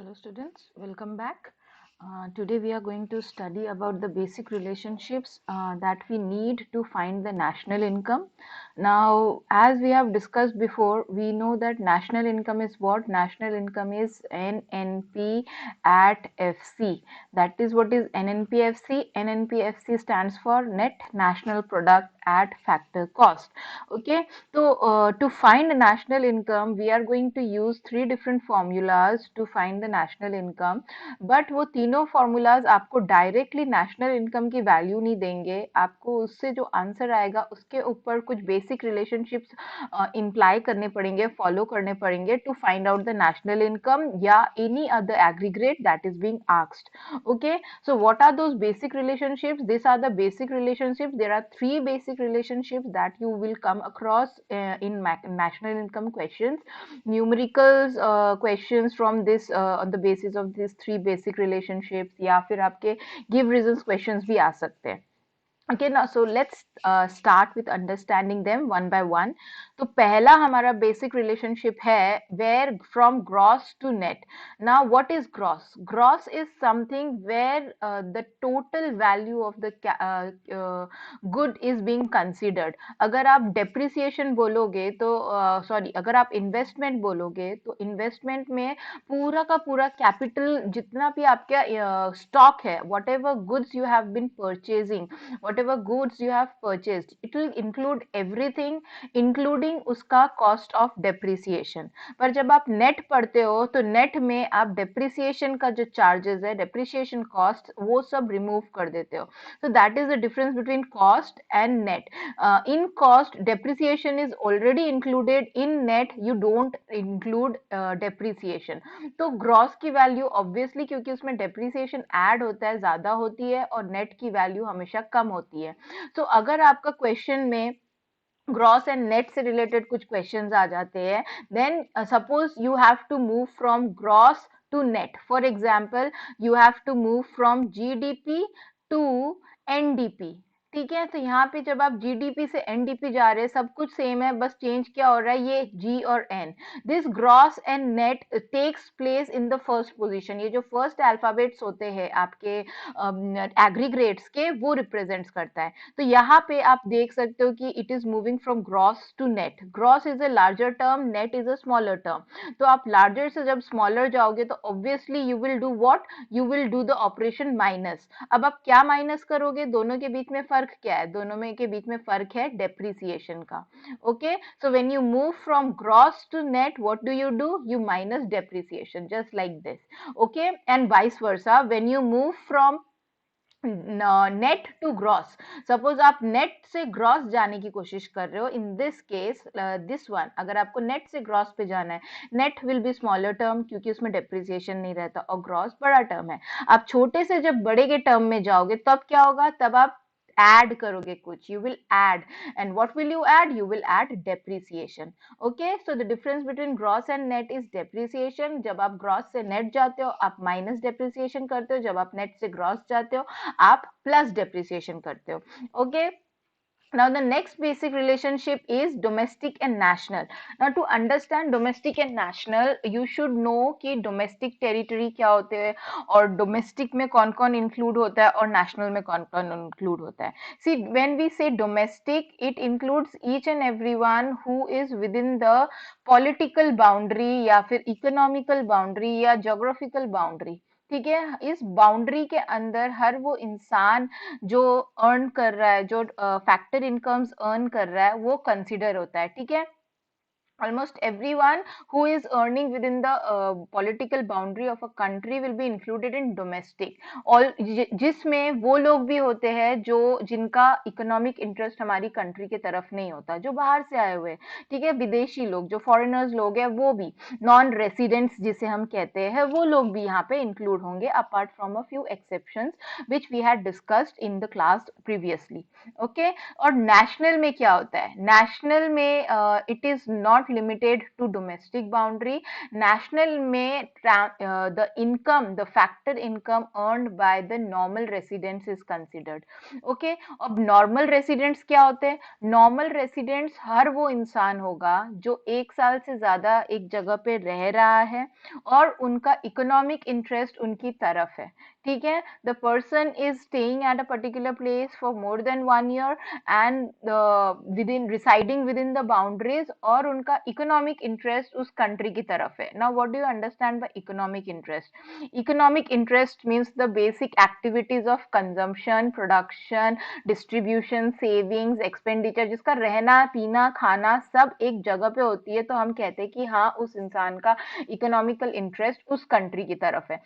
Hello students, welcome back. Today we are going to study about the basic relationships that we need to find the national income. Now, as we have discussed before, we know that national income is what? National income is NNP at FC. That is what is NNPFC. NNPFC stands for Net National Product at Factor Cost. Okay, so to find national income, we are going to use three different formulas to find the national income. But वो तीनों formulas आपको directly national income की value नहीं देंगे, आपको उससे जो answer आएगा उसके ऊपर कुछ बेसिक रिलेशनशिप्स इम्प्लाई करने पड़ेंगे, फॉलो करने पड़ेंगे to find out the national income या any other aggregate that is being asked. Okay, so what are those basic relationships? These are the basic relationships. There are three basic relationships that you will come across in national income questions. Numericals questions from this on the basis of these three basic relationships, या फिर आपके give reasons questions भी आ सकते हैं. Okay, now so let's start with understanding them one by one. तो पहला हमारा basic relationship है where from gross to net. Now what is gross? Gross is something where the total value of the good is being considered. अगर आप depreciation बोलोगे तो sorry, अगर आप investment बोलोगे तो investment में पूरा का पूरा capital जितना भी आपका stock है, whatever goods you have been purchasing, whatever goods you have purchased, it will include everything including उसका cost of depreciation. पर जब आप net पढ़ते हो तो net में आप depreciation का जो charges है, depreciation cost, वो सब remove कर देते हो. So that is the difference between cost and net. In cost, depreciation is already included. In net, you don't include depreciation. तो ग्रॉस की वैल्यू ऑब्वियसली क्योंकि उसमें डेप्रिसिएशन ऐड होता है ज्यादा होती है और नेट की वैल्यू हमेशा कम होती है. तो अगर आपका क्वेश्चन में ग्रॉस एंड नेट से रिलेटेड कुछ क्वेश्चंस आ जाते हैं, then suppose you have to move from gross to net. For example, you have to move from GDP to NDP. ठीक है, तो यहाँ पे जब आप जीडीपी से एनडीपी जा रहे हैं, सब कुछ सेम है, बस चेंज क्या हो रहा है, ये जी और N. This gross and net takes place in the first position. ये जो फर्स्ट अल्फाबेट्स होते हैं आपके एग्रीग्रेट्स के, वो रिप्रेजेंट्स करता है. तो यहाँ पे आप देख सकते हो कि it is moving from gross to net. Gross is a larger term, net is a smaller term. तो आप लार्जर से जब स्मॉलर जाओगे तो obviously you will do what, you will do the operation minus. अब आप क्या माइनस करोगे, दोनों के बीच में फर्क क्या है, दोनों में के बीच में फर्क है डेप्रिसिएशन का. Okay, so when you move from gross to net, what do, you minus depreciation, just like this. Okay, and vice versa, when you move from net to gross, suppose आप नेट से gross जाने की कोशिश कर रहे हो, in this case this one, अगर आपको नेट से ग्रॉस पे जाना है, net will be smaller term क्योंकि उसमें डेप्रिसिएशन नहीं रहता, और ग्रॉस बड़ा टर्म है. आप छोटे से जब बड़े के टर्म में जाओगे तब क्या होगा, तब आप ऐड करोगे कुछ, you will add. And what will you add, you will add depreciation. Okay, so the difference between gross and net is depreciation. जब आप gross से net जाते हो आप minus depreciation करते हो, जब आप net से gross जाते हो आप plus depreciation करते हो. Okay, now the next basic relationship is domestic and national. Now to understand domestic and national, you should know कि domestic territory क्या होते हैं और domestic में कौन कौन include होता है और national में कौन कौन include होता है. See, when we say domestic, it includes each and everyone who is within the political boundary या फिर economical boundary या geographical boundary. ठीक है, इस बाउंड्री के अंदर हर वो इंसान जो अर्न कर रहा है, जो फैक्टर इनकम्स अर्न कर रहा है, वो कंसिडर होता है. ठीक है, almost everyone who is earning within the political boundary of a country will be included in domestic. और जिसमें वो लोग भी होते हैं जो जिनका इकोनॉमिक इंटरेस्ट हमारी कंट्री के तरफ नहीं होता, जो बाहर से आए हुए, ठीक है, विदेशी लोग, जो फॉरेनर्स लोग हैं, वो भी नॉन रेसिडेंट्स जिसे हम कहते हैं, वो लोग भी यहाँ पे इंक्लूड होंगे, apart from a few exceptions which we had discussed in the class previously. Okay, और नेशनल में क्या होता है, नेशनल में it is not limited to domestic boundary. National में the income, the factor income earned by the normal residents is considered. Okay, अब normal residents क्या होते हैं? नॉर्मल रेसिडेंट्स हर वो इंसान होगा जो 1 साल से ज्यादा एक जगह पे रह रहा है और उनका इकोनॉमिक इंटरेस्ट उनकी तरफ है, ठीक है। The person is staying at a particular place for more than 1 year and with in residing with in the boundaries, और उनका इकोनॉमिक इंटरेस्ट उस कंट्री की तरफ है। Now what do you understand by economic interest? Economic interest means the basic activities of consumption, production, distribution, savings, expenditure, जिसका रहना पीना खाना सब एक जगह पे होती है, तो हम कहते हैं कि हाँ उस इंसान का इकोनॉमिकल इंटरेस्ट उस कंट्री की तरफ है।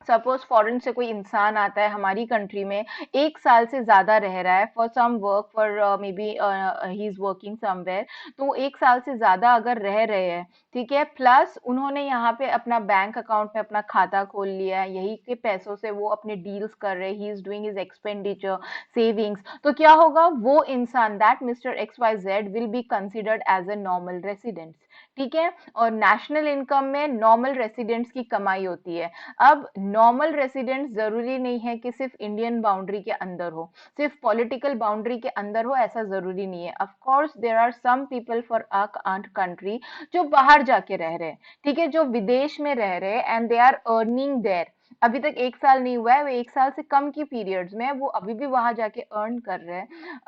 सपोज फॉरेन से कोई इंसान आता है हमारी कंट्री में, 1 साल से ज्यादा रह रहा है for some work, for maybe he is working somewhere, तो 1 साल से ज्यादा अगर रह रहे हैं, ठीक है, प्लस उन्होंने यहाँ पे अपना बैंक अकाउंट में अपना खाता खोल लिया है, यही के पैसों से वो अपने डील्स कर रहे हैं, he is doing his expenditure, savings, तो क्या होगा, वो इंसान, that mister X Y Z will be considered as a normal resident, ठीक है। और नेशनल इनकम में नॉर्मल रेसिडेंट्स की कमाई होती है। अब नॉर्मल रेसिडेंट्स जरूरी नहीं है कि सिर्फ इंडियन बाउंड्री के अंदर हो, सिर्फ पॉलिटिकल बाउंड्री के अंदर हो, ऐसा जरूरी नहीं है। Of course there are some people for our country जो बाहर जाके रह रहे हैं, ठीक है, जो विदेश में रह रहे हैं and they are earning there, अभी तक 1 साल नहीं हुआ है, वो 1 साल से कम की पीरियड्स में वो अभी भी वहां जाके अर्न कर रहे हैं,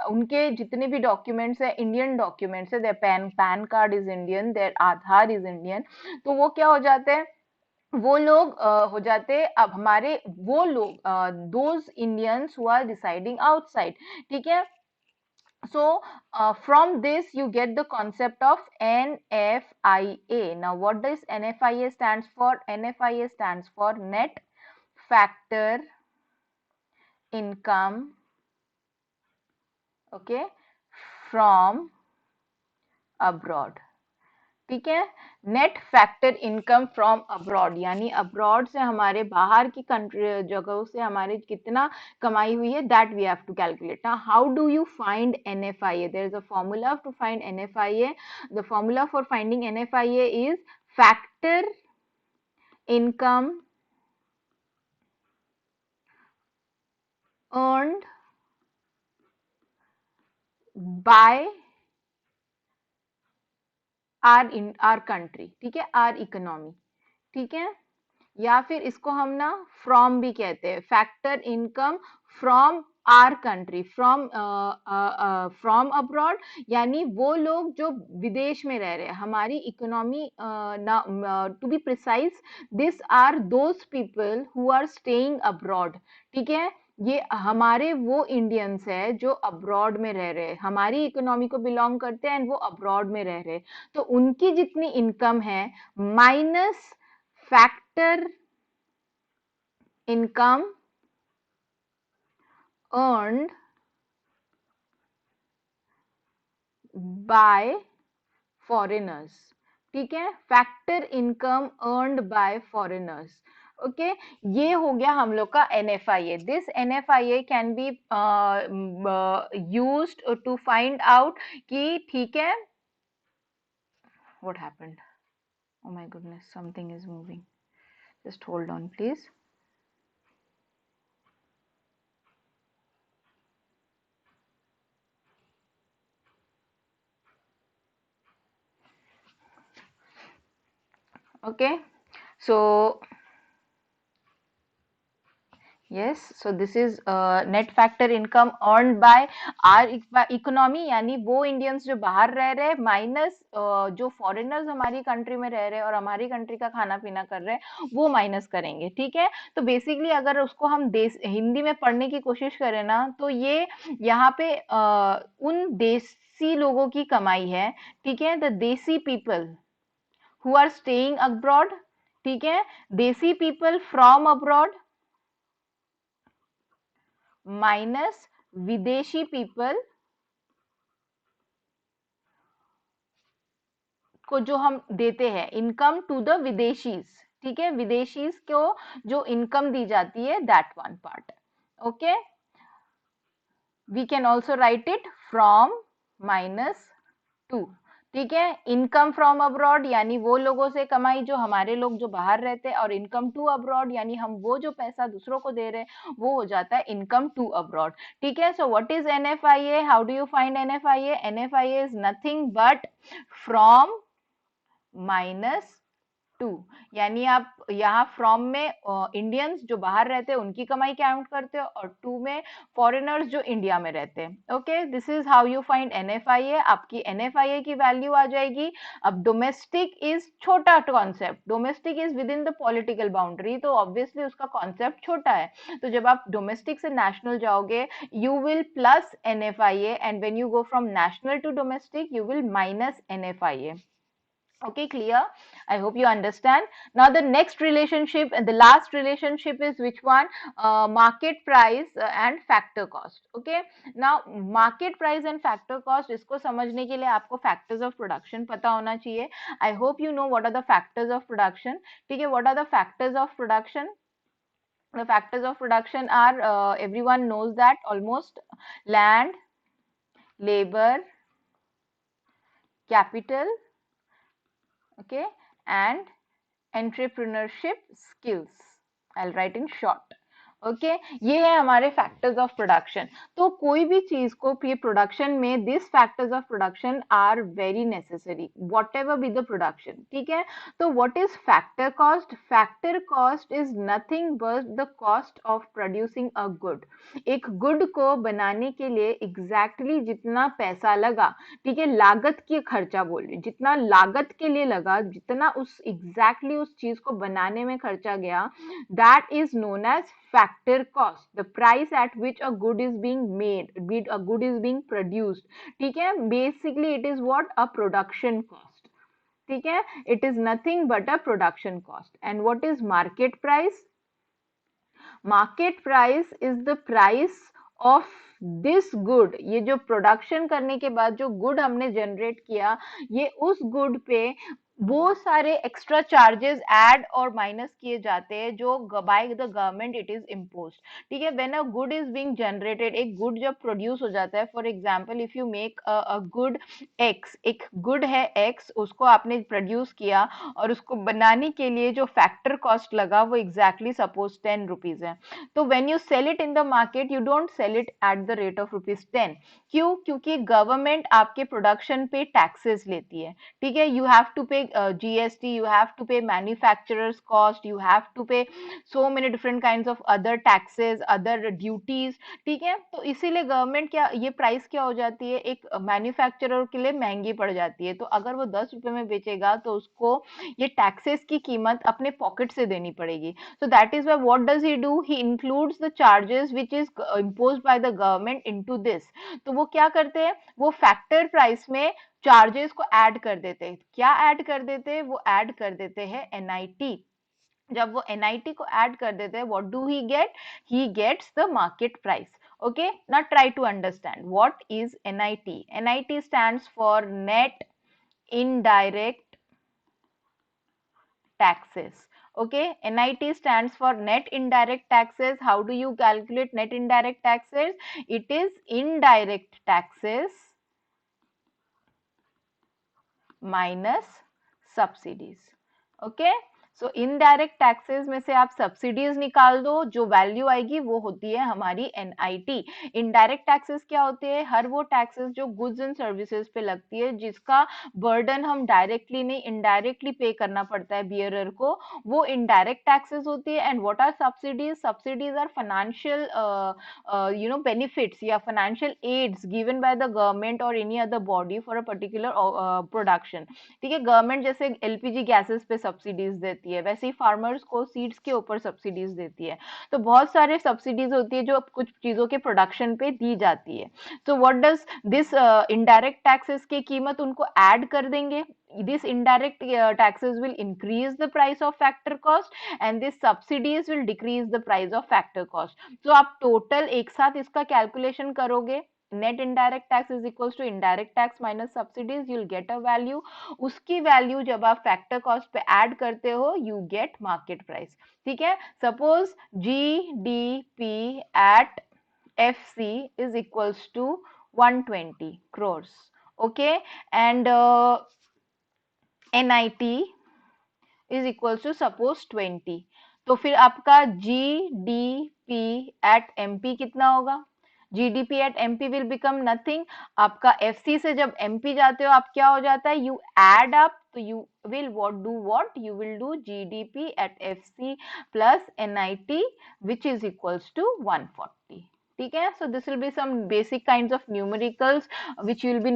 उनके जितने भी डॉक्यूमेंट्स है इंडियन डॉक्यूमेंट्स है, their PAN card is Indian, their Aadhaar is Indian, तो वो क्या हो जाते हैं, वो लोग हो जाते, अब हमारे वो लोग those Indians who are residing outside, ठीक है। So from this you get the concept of NFIA. Now what does NFIA stands for? NFIA stands for net factor income, okay, from abroad, ठीक है। Net factor income from abroad, यानी abroad से हमारे बाहर की country जगहों से हमारे कितना कमाई हुई है, that we have to calculate. Now how do you find NFIA? There is a formula to find NFIA. The formula for finding NFIA is factor income earned by our country, ठीक है, are economy, ठीक है, या फिर इसको हम ना from भी कहते हैं, factor income from our country, from abroad, यानी वो लोग जो विदेश में रह रहे हैं, हमारी economy, to be precise this are those people who are staying abroad, ठीक है, ये हमारे वो इंडियंस है जो अब्रॉड में रह रहे हैं, हमारी इकोनॉमी को बिलोंग करते हैं एंड वो अब्रॉड में रह रहे हैं, तो उनकी जितनी इनकम है minus factor income earned by foreigners, ठीक है, factor income earned by foreigners, okay, ये हो गया हम लोग का NFIA। This NFIA can be used to find out कि ठीक है, what happened, oh my goodness, something is moving, just hold on please। Okay, so yes, so this is net factor income earned by our economy, यानी वो Indians जो बाहर रह रहे हैं माइनस जो फॉरेनर्स हमारी कंट्री में रह रहे हैं और हमारी कंट्री का खाना पीना कर रहे हैं, वो माइनस करेंगे, ठीक है। तो बेसिकली अगर उसको हम हिंदी में पढ़ने की कोशिश करें ना, तो ये यहाँ पे उन देसी लोगों की कमाई है, ठीक है, the desi people who are staying abroad, ठीक है, desi people from abroad minus videshi people को जो हम देते हैं इनकम टू द विदेशीज, ठीक है, विदेशीज को जो इनकम दी जाती है, that one part, okay. We can also write it from -2, ठीक है। इनकम फ्रॉम अब्रॉड यानी वो लोगों से कमाई जो हमारे लोग जो बाहर रहते हैं, और इनकम टू अब्रॉड यानी हम वो जो पैसा दूसरों को दे रहे हैं वो हो जाता है इनकम टू अब्रॉड। ठीक है। So what is NFIA? How do you find NFIA? NFIA is nothing but from minus two, यानी आप यहाँ फ्रॉम में इंडियंस जो बाहर रहते हैं उनकी कमाई काउंट करते हो, और टू में फॉरेनर्स जो इंडिया में रहते हैं। Okay, this is how you find NFIA. आपकी एनएफआईए की वैल्यू आ जाएगी। अब डोमेस्टिक इज छोटा concept, domestic is within the political boundary, तो ऑब्वियसली उसका कॉन्सेप्ट छोटा है। तो जब आप डोमेस्टिक से नेशनल जाओगे you will plus NFIA, and when you go from national to domestic you will minus NFIA. Okay, clear? I hope you understand. Now the next relationship and the last relationship is which one? Market price and factor cost. Okay, now market price and factor cost, इसको समझने के लिए आपको factors of production पता होना चाहिए. I hope you know what are the factors of production. ठीक है, what are the factors of production? The factors of production are everyone knows that almost: land, labor, capital, okay, and entrepreneurship skills. I'll write in short. Okay, ये है हमारे factors of production. तो कोई भी चीज को ये प्रोडक्शन में this factors of production are very necessary whatever be the production. ठीक है, तो what is factor cost? Factor cost is nothing but the cost of producing a good. एक गुड को बनाने के लिए एग्जैक्टली जितना पैसा लगा, ठीक है, लागत की खर्चा बोल रही, जितना लागत के लिए लगा, जितना उस एग्जैक्टली उस चीज को बनाने में खर्चा गया, that is known as factor cost, the price at which a good is being made, a good is being produced. ठीक है, basically it is what? A production cost. ठीक है, it is nothing but a production cost. And what is market price? Market price is the price of this good. ये जो production करने के बाद जो गुड हमने जनरेट किया, ये उस गुड पे वो सारे एक्स्ट्रा चार्जेस ऐड और माइनस किए जाते हैं जो bye the government it is imposed. ठीक है, when a good is being generated, एक गुड जब प्रोड्यूस हो जाता है, for example if you make a good x, एक गुड है एक्स, उसको आपने प्रोड्यूस किया और उसको बनाने के लिए जो फैक्टर कॉस्ट लगा वो एग्जैक्टली सपोज 10 रुपीज है। तो when you sell it in the market you don't sell it at the rate of ₹10। क्यों? क्योंकि गवर्नमेंट आपके प्रोडक्शन पे टैक्सेस लेती है। ठीक है, you have to pay GST, you have to pay manufacturers cost, you have to pay so many different kinds of other taxes, other duties. ठीक है, तो इसीलिए गवर्नमेंट क्या, ये प्राइस क्या हो जाती है, एक मैन्युफैक्चरर के लिए महंगी पड़ जाती है। तो अगर वो 10 रुपए में बेचेगा तो उसको ये टैक्सेस की कीमत अपने पॉकेट से देनी पड़ेगी। So that is why what does he do? He includes the charges which is imposed by the government into this. तो वो क्या करते हैं, वो फैक्टर प्राइस में चार्जेस को ऐड कर देते हैं। क्या ऐड कर देते हैं? वो ऐड कर देते हैं एनआईटी। जब वो एनआईटी को ऐड कर देते हैं, what do he get? He gets the market price. Okay, now try to understand what is NIT. NIT stands for net indirect taxes. Okay, NIT stands for net indirect taxes. How do you calculate net indirect taxes? It is indirect taxes minus subsidies. Okay, so indirect taxes में से आप subsidies निकाल दो, जो value आएगी वो होती है हमारी एनआईटी। इनडायरेक्ट टैक्सेस क्या होते हैं? हर वो टैक्सेस जो गुड्स एंड सर्विसेज पे लगती है, जिसका बर्डन हम डायरेक्टली नहीं इनडायरेक्टली पे करना पड़ता है बियरर को, वो इनडायरेक्ट टैक्सेस होती है। And what are subsidies? Subsidies are financial benefits या financial aids given by the government और any other body for a particular production. ठीक है, गवर्नमेंट जैसे एलपीजी गैसेस पे सब्सिडीज देती है, वैसे ही फार्मर्स को सीड्स के ऊपर सब्सिडीज देती है। तो बहुत सारे सब्सिडीज होती है जो कुछ चीजों के प्रोडक्शन पे दी जाती है। तो what does this indirect taxes की कीमत उनको ऐड कर देंगे। This indirect taxes will increase the price of factor cost and this subsidies will decrease the price of factor cost. So आप total एक साथ इसका calculation करोगे, net indirect tax is equals to indirect tax minus subsidies, you'll get a value. उसकी value जब आप factor cost पे add करते हो यू गेट मार्केट प्राइस। ठीक है, suppose GDP at FC is equals to 120 crores. Okay, and NIT is equals to suppose 20, तो फिर आपका GDP एट MP कितना होगा? GDP at MP will become nothing, आपका FC से जब MP जाते हो आप क्या हो जाता है, यू एड अप, तो you will what you will do GDP at FC plus NIT which is equals to 140. ठीक है, so this will be some basic kinds of numericals which you will be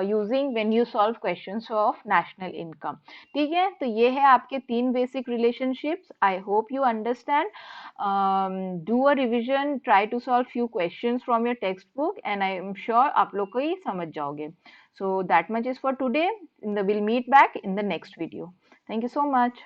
using when you solve questions of national income. ठीक है, तो ये है आपके 3 basic relationships. I hope you understand. Do a revision, try to solve few questions from your text book and I am sure आप लोग को ही समझ जाओगे. So that much is for today. We'll meet back in the next video. Thank you so much.